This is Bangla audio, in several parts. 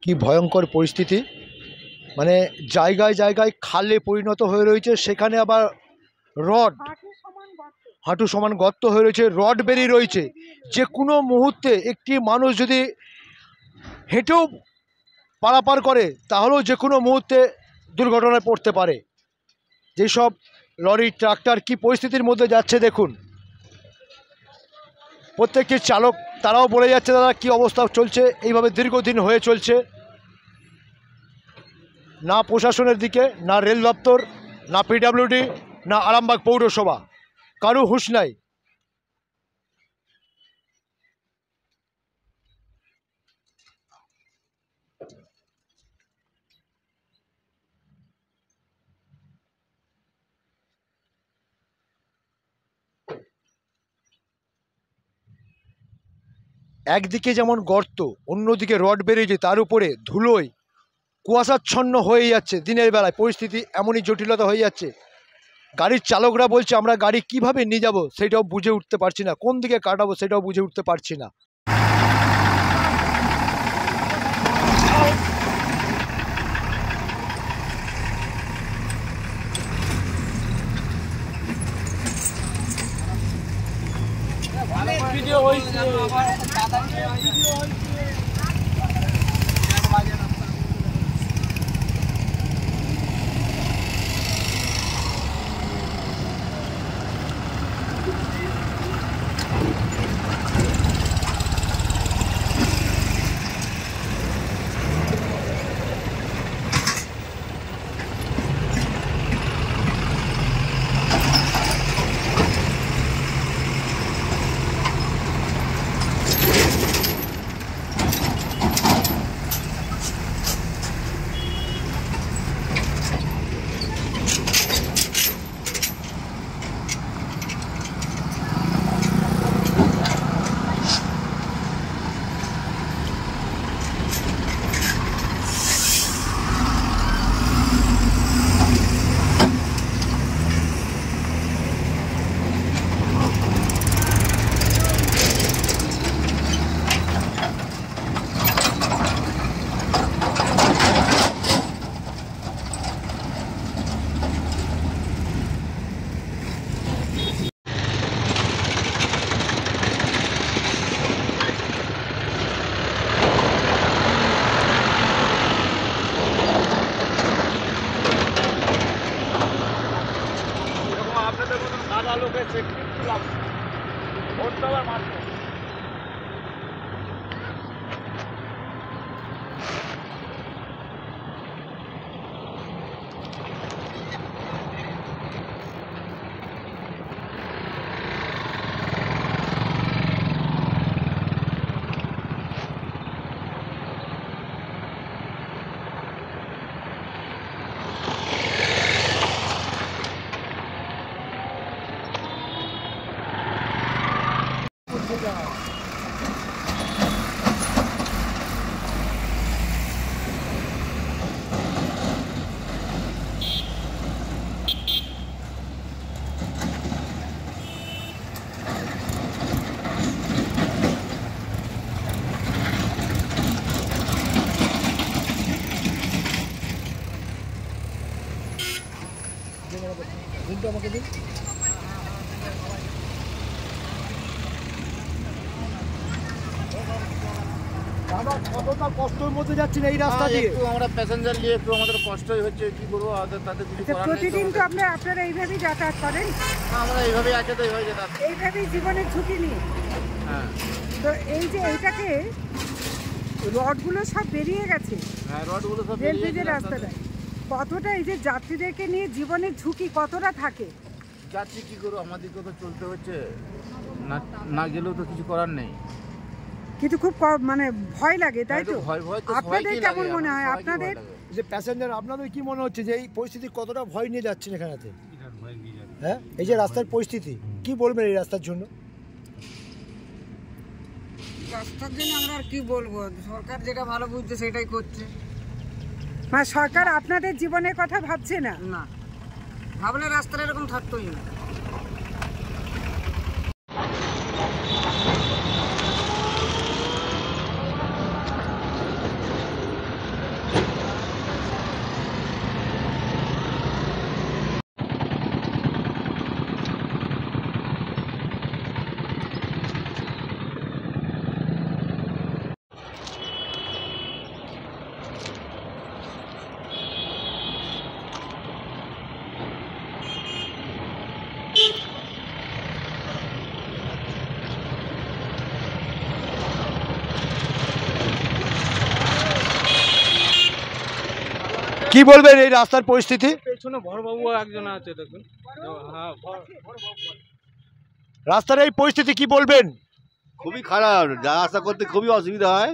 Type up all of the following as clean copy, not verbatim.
কি ভয়ঙ্কর পরিস্থিতি, মানে জায়গায় জায়গায় খালে পরিণত হয়ে রয়েছে, সেখানে আবার রড হাঁটু সমান গর্ত হয়ে রয়েছে, রড বেরিয়ে রয়েছে। যে কোনো মুহূর্তে একটি মানুষ যদি হেঁটেও পারাপার করে তাহলেও যে কোনো মুহূর্তে দুর্ঘটনায় পড়তে পারে। যেসব লরি ট্রাক্টর কি পরিস্থিতির মধ্যে যাচ্ছে দেখুন, প্রত্যেকটি চালক তারাও বলে যাচ্ছে দাদা কি অবস্থা চলছে, এইভাবে দীর্ঘদিন হয়ে চলছে। না প্রশাসনের দিকে, না রেল দপ্তর, না পিডব্লিউডি, না আরামবাগ পৌরসভা, কারো হুঁশ নাই। একদিকে যেমন গর্ত, অন্যদিকে রড বেরিয়েছে, তার উপরে ধুলোয় কুয়াশাচ্ছন্ন হয়ে যাচ্ছে। দিনের বেলায় পরিস্থিতি এমনই জটিলতা হয়ে যাচ্ছে, গাড়ির চালকরা বলছে আমরা গাড়ি কিভাবে নিয়ে যাব সেটাও বুঝে উঠতে পারছি না, কোন দিকে কাটাবো সেটাও বুঝে উঠতে পারছি না। আমাকে দিন। আমরা কতটা কষ্টের মধ্যে যাচ্ছি না এই রাস্তা দিয়ে, একটু আমরা প্যাসেঞ্জার নিয়ে একটু আমাদের কষ্টই হচ্ছে, কি করবো তাদের কিছু করার নেই। প্রতিদিন তো আপনারা এইভাবেই যাতায়াত করেন? আমরা এইভাবেই আছে তো এইভাবে যাতায়াত, এইভাবেই জীবনের ঝুঁকি নিয়ে। হ্যাঁ। তো এই যে এইটাকে রডগুলো সব বেরিয়ে গেছে, হ্যাঁ রডগুলো সব রেল ব্রিজের রাস্তাটায়, কতটা এই যে যাত্রীদেরকে নিয়ে জীবনের ঝুঁকি কতটা থাকে? যাচ্ছি কি করবো, আমাদেরকে তো চলতে হচ্ছে, না গেলেও তো কিছু করার নেই। কিন্তু খুব মানে ভয় লাগে, তাই তো? আপনাদের কেমন মনে হয়? আপনাদের যে প্যাসেঞ্জার, আপনাদের কি মনে হচ্ছে যে এই পরিস্থিতি কতটা ভয় নিয়ে যাচ্ছেন এখানেতে? হ্যাঁ, এই যে রাস্তার পরিস্থিতি, কি বলবেন এই রাস্তার জন্য? রাস্তার জন্য আমরা আর কি বলবো, সরকার যেটা ভালো বুঝছে সেটাই করছে। মানে সরকার আপনাদের জীবনের কথা ভাবছে না? না, ভাবলে রাস্তাটা এরকম থাকতোই না। কি বলবেন এই রাস্তার পরিস্থিতি? পেছনে বড়বাবু একজন আছে দেখুন। হ্যাঁ, রাস্তার এই পরিস্থিতি কি বলবেন? খুবই খারাপ, যা আশা করতে খুবই অসুবিধা হয়,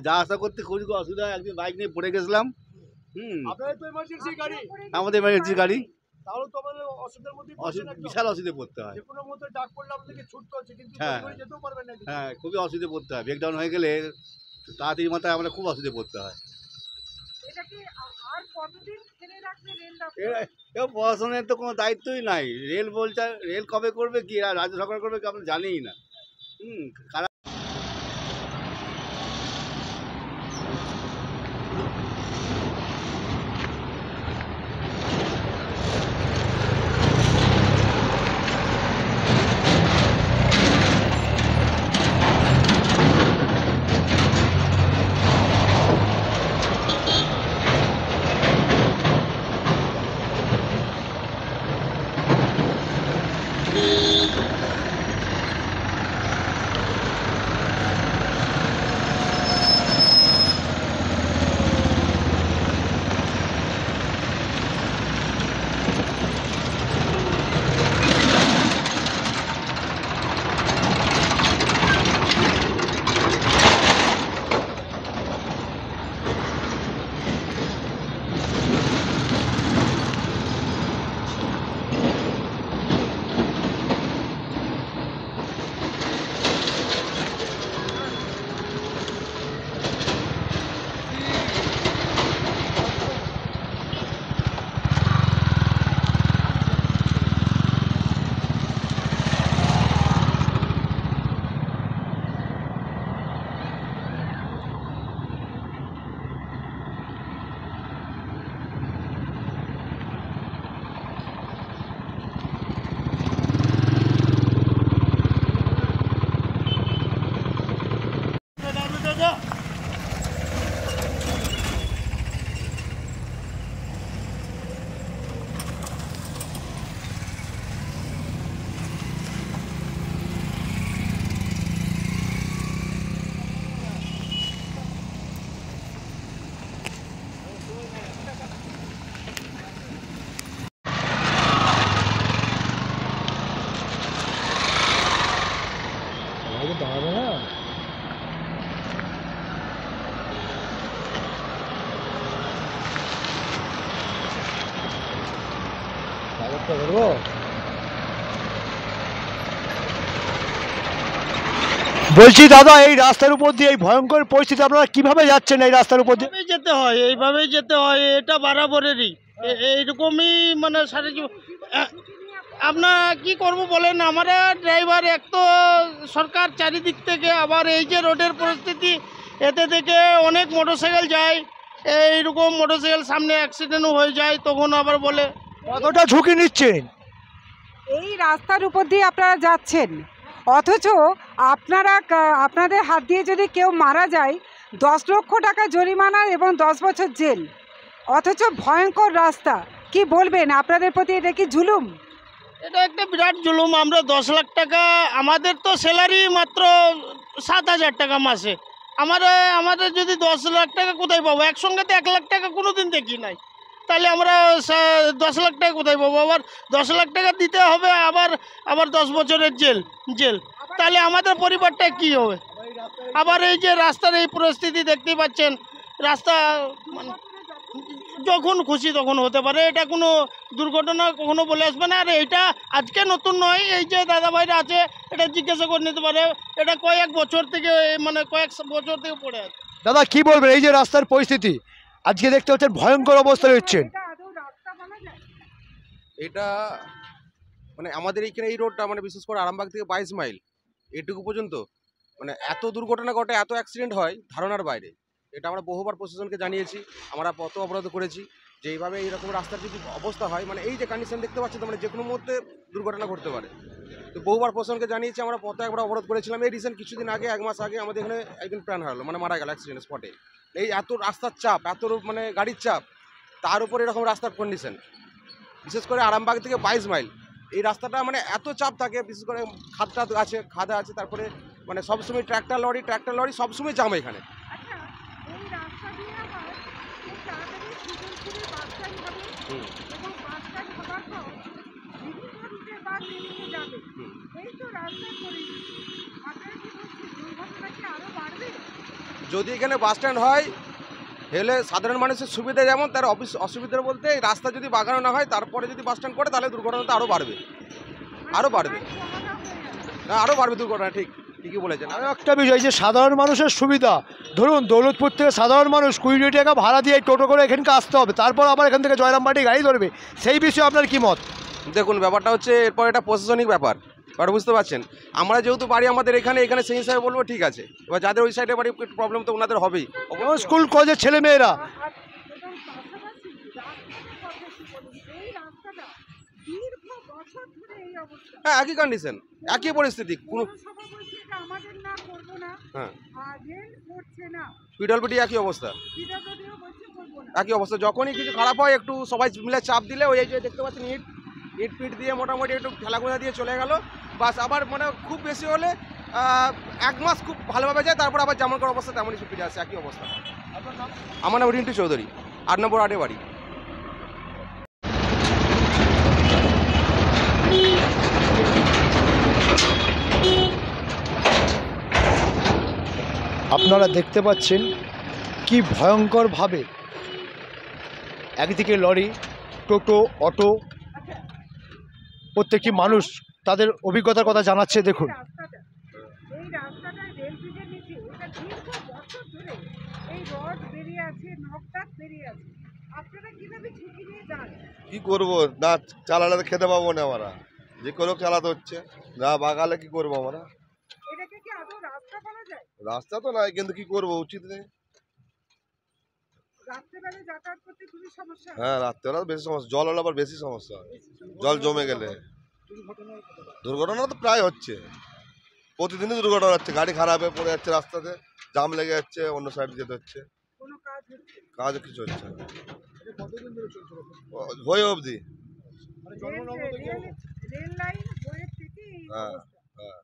যা আশা করতে খুবই অসুবিধা হয়। একদিন বাইক নিয়ে পড়ে গেছিলাম। আমাদের এমার্জেন্সি গাড়ি, বিশাল অসুবিধে পড়তে হয়। হ্যাঁ হ্যাঁ, খুবই অসুবিধে পড়তে হয়। ব্রেকডাউন হয়ে গেলে তাড়াতাড়ি মাথায় আমরা খুব অসুবিধে পড়তে হয়। প্রশাসনের তো কোনো দায়িত্বই নাই। রেল বলছে, রেল কবে করবে কি, রাজ্য সরকার করবে কি, আমরা জানিই না। খারাপ। দাঁড়াবে না, করবো। বলছি দাদা, এই রাস্তার উপর দিয়ে এই ভয়ঙ্কর পরিস্থিতি আপনারা কিভাবে যাচ্ছেন? এই রাস্তার উপর দিয়ে যেতে হয়, এইভাবেই যেতে হয়, এটা বরাবরেরই এইরকমই মানে সারা জীবন। আপনার কি করব বলেন, আমরা ড্রাইভার, এক তো সরকার চারিদিক থেকে, আবার এই যে রোডের পরিস্থিতি, এতে থেকে অনেক মোটরসাইকেল যায়, এইরকম মোটরসাইকেল সামনে অ্যাক্সিডেন্টও হয়ে যায়, তখন আবার বলে। কতটা ঝুঁকি নিচ্ছেন? এই রাস্তার উপর দিয়ে আপনারা যাচ্ছেন, অথচ আপনাদের হাত দিয়ে যদি কেউ মারা যায় 10 লক্ষ টাকা জরিমানা এবং 10 বছর জেল, অথচ ভয়ঙ্কর রাস্তা। কি বলবেন, আপনাদের প্রতি এটা কি জুলুম? এটা একটা বিরাট জুলুম। আমরা 10 লাখ টাকা, আমাদের তো স্যালারি মাত্র 7,000 টাকা মাসে। আমাদের যদি 10 লাখ টাকা কোথায় পাবো? একসঙ্গে তো 1 লাখ টাকা কোনো দিন দেখি নাই, তাহলে আমরা 10 লাখ টাকা কোথায় পাবো? আবার 10 লাখ টাকা দিতে হবে, আবার 10 বছরের জেল, তাহলে আমাদের পরিবারটা কি হবে? আবার এই যে রাস্তার এই পরিস্থিতি দেখতেই পাচ্ছেন, রাস্তা মানে যখন খুশি তখন হতে পারে, এটা কোনো দুর্ঘটনা কখনো বলে আসবে না। আর এইটা আজকে নতুন নয়, এই যে দাদা ভাইরা আছে এটা জিজ্ঞাসা করে নিতে পারে, এটা কয়েক বছর থেকে পড়ে আছে। দাদা কি বলবেন, এই যে রাস্তার পরিস্থিতি আজকে দেখতে হচ্ছে ভয়ঙ্কর অবস্থা হচ্ছে? এটা মানে আমাদের এইখানে এই রোডটা মানে বিশেষ করে আরামবাগ থেকে 22 মাইল এটুকু পর্যন্ত মানে এত দুর্ঘটনা ঘটে, এত অ্যাক্সিডেন্ট হয় ধারণার বাইরে। এটা আমরা বহুবার প্রশাসনকে জানিয়েছি, আমরা পথ অবরোধ করেছি যে এইভাবে এইরকম রাস্তার যদি অবস্থা হয়, মানে এই যে কন্ডিশন দেখতে পাচ্ছি, তো মানে যে কোনো মুহূর্তে দুর্ঘটনা ঘটতে পারে। তো বহুবার প্রশাসনকে জানিয়েছি, আমরা পথে একবার অবরোধ করেছিলাম। এই রিসেন্ট কিছুদিন আগে, 1 মাস আগে আমাদের এখানে একজন প্রাণ হারালো, মানে মারা গেল অ্যাক্সিডেন্ট স্পটে। এই এত রাস্তার চাপ, এত মানে গাড়ির চাপ, তার উপর এরকম রাস্তার কন্ডিশন, বিশেষ করে আরামবাগ থেকে 22 মাইল এই রাস্তাটা মানে এত চাপ থাকে, বিশেষ করে খাদা আছে, তারপরে মানে সবসময় ট্র্যাক্টর লরি সবসময় জাম এখানে। খুব তাড়াতাড়ি সুজনপুরে বাস স্ট্যান্ড হবে হুম। এবং বাস স্ট্যান্ড হওয়ার পর বিভিন্ন রুটে বাস বেরিয়ে যাবে। এই তো রাস্তার পরিস্থিতি। আপনারা কি বলছেন, দুর্ঘটনা কি আরো বাড়বে? যদি এখানে বাস স্ট্যান্ড হয় হলে সাধারণ মানুষের সুবিধা যেমন, তার অসুবিধা বলতে এই রাস্তা যদি বাগানো না হয় তারপরে যদি বাস স্ট্যান্ড করে তাহলে দুর্ঘটনাটা আরও বাড়বে, আরও বাড়বে। হ্যাঁ, আরও বাড়বে দুর্ঘটনা, ঠিকই বলেছেন। আর একটা বিষয় যে সাধারণ মানুষের সুবিধা, ধরুন দৌলতপুর থেকে সাধারণ মানুষ 20 টাকা ভাড়া দিয়ে টোটো করে এখানকে আসতে হবে, তারপর আবার এখান থেকে জয়রামবাটি গাড়ি ধরবে, সেই বিষয়ে আপনার কি মত? দেখুন, ব্যাপারটা হচ্ছে এরপর এটা প্রশাসনিক ব্যাপার, এবার বুঝতে পারছেন। আমরা যেহেতু বাড়ি আমাদের এখানে সেই হিসাবে বলবো ঠিক আছে, এবার যাদের ওই সাইডে বাড়ি একটু প্রবলেম তো ওনাদের হবেই। যেমন স্কুল কলেজের ছেলে মেয়েরা, এবং পাশাপাশি রাস্তাটার কথা কি বলুন, এই রাস্তাটা দীর্ঘ বছর ধরে এই অবস্থা। হ্যাঁ, একই কন্ডিশন, একই পরিস্থিতি। কোনো পৌরসভা বলছে এটা আমাদের না, করবো না, হ্যাঁ, আর রেল করছে না, পিডব্লিউডি একই অবস্থা, পিডব্লিউডিও বলছে করবো না। একই অবস্থা। যখনই কিছু খারাপ হয় একটু সবাই মিলে চাপ দিলে ওই যে দেখতে পাচ্ছেন ইট পিট দিয়ে মোটামুটি একটু ঠেলাগুঁজা দিয়ে চলে গেল, বাস আবার মানে খুব বেশি হলে 1 মাস খুব ভালোভাবে যায়, তারপর আবার যেমন করার অবস্থা তেমনই ফিরে আসে, একই অবস্থা। আমার নাম রিন্টু চৌধুরী, 8 নম্বর ওয়ার্ডে বাড়ি। আপনারা দেখতে পাচ্ছেন কি ভয়ঙ্করভাবে একদিকে লরি, টোটো, অটো, প্রত্যেকটি মানুষ তাদের অভিজ্ঞতার কথা জানাচ্ছে। দেখুন, এই রাস্তাটা রেল ব্রিজের নিচে, এটা দীর্ঘ বছর ধরে এই রড বেরিয়ে আছে, নকদাক বেরিয়ে আছে। আপনারা কিভাবে ঝুঁকি নিয়ে যান? কি করবো, না চালালে তো খেতে পাবো না, আমরা যে কোনো চালাতে হচ্ছে, না বাগালে কি করবো আমরা। এটাকে কি আদৌ রাস্তা বলা যায়? রাস্তা তো নাই, কিন্তু কি করবো, উচিত নেই। রাত্রেবেলা যাতায়াত করতে খুবই সমস্যা হয়। হ্যাঁ, রাত্রেবেলা বেশি সমস্যা, জল হলে আবার বেশি সমস্যা হয়, জল জমে গেলে। দুর্ঘটনা তো প্রায় হচ্ছে, প্রতিদিনই দুর্ঘটনা হচ্ছে, গাড়ি খারাপ হয়ে পড়ে যাচ্ছে, রাস্তাতে জাম লেগে যাচ্ছে, অন্য সাইডে যেতে হচ্ছে, কোনো কাজ হচ্ছে না। কাজ কিছু হচ্ছে না। হয়ে অবধি। রেল লাইন বইয়ের থেকে এই হ্যাঁ, অবস্থা। হ্যাঁ।